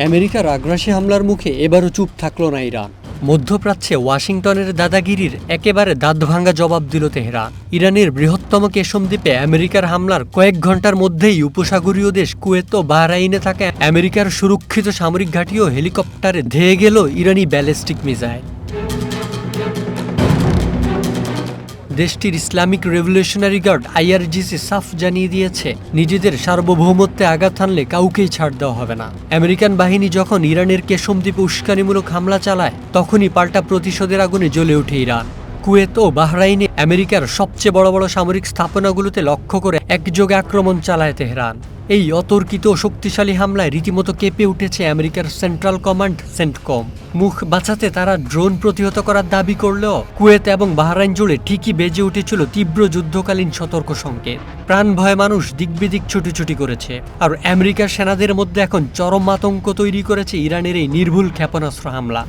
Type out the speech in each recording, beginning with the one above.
আমেরিকার আগ্রাসী হামলার মুখে এবারও চুপ থাকল না ইরান। মধ্যপ্রাচ্যে ওয়াশিংটনের দাদাগিরির একেবারে দাঁতভাঙা জবাব দিল তেহরান। ইরানের বৃহত্তম কেশম দ্বীপে আমেরিকার হামলার কয়েক ঘন্টার মধ্যেই উপসাগরীয় দেশ কুয়েত ও বাহরাইনে থাকা আমেরিকার সুরক্ষিত সামরিক ঘাঁটি ও হেলিকপ্টারে ধেয়ে গেল ইরানি ব্যালিস্টিক মিসাইল। দেশটির ইসলামিক রেভলিউশনারি গার্ড আইআরজিসি সাফ জানিয়ে দিয়েছে, নিজেদের সার্বভৌমত্বে আঘাত হানলে কাউকেই ছাড় দেওয়া হবে না। আমেরিকান বাহিনী যখন ইরানের কেশম দ্বীপে উস্কানিমূলক হামলা চালায়, তখনই পাল্টা প্রতিশোধের আগুনে জ্বলে ওঠে ইরান। কুয়েত ও বাহরাইনে আমেরিকার সবচেয়ে বড় বড় সামরিক স্থাপনাগুলোতে লক্ষ্য করে একযোগে আক্রমণ চালায় তেহরান। এই অতর্কিত ও শক্তিশালী হামলায় রীতিমতো কেঁপে উঠেছে আমেরিকার সেন্ট্রাল কমান্ড সেন্টকম। মুখ বাঁচাতে তারা ড্রোন প্রতিহত করার দাবি করলেও কুয়েত এবং বাহরাইন জুড়ে ঠিকই বেজে উঠেছিল তীব্র যুদ্ধকালীন সতর্ক সংকেত। প্রাণ ভয়ে মানুষ দিকবিদিক ছুটোছুটি করেছে। আর আমেরিকার সেনাদের মধ্যে এখন চরম আতঙ্ক তৈরি করেছে ইরানের এই নির্ভুল ক্ষেপণাস্ত্র হামলা।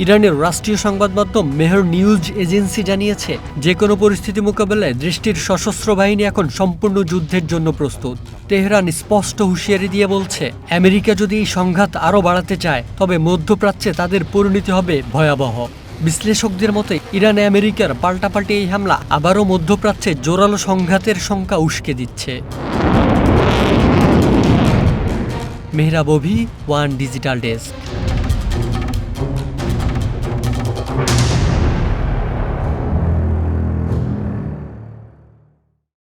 ইরানের রাষ্ট্রীয় সংবাদ মাধ্যম মেহর নিউজ এজেন্সি জানিয়েছে, যে কোনো পরিস্থিতি মোকাবেলায় দেশটির সশস্ত্র বাহিনী এখন সম্পূর্ণ যুদ্ধের জন্য প্রস্তুত। তেহরান স্পষ্ট হুঁশিয়ারি দিয়ে বলছে, আমেরিকা যদি এই সংঘাত আরও বাড়াতে চায়, তবে মধ্যপ্রাচ্যে তাদের পরিণতি হবে ভয়াবহ। বিশ্লেষকদের মতে ইরানে আমেরিকার পাল্টাপাল্টি এই হামলা আবারও মধ্যপ্রাচ্যে জোরালো সংঘাতের শঙ্কা উস্কে দিচ্ছে। মেহরাব অভি, ওয়ান ডিজিটাল ডেস্ক।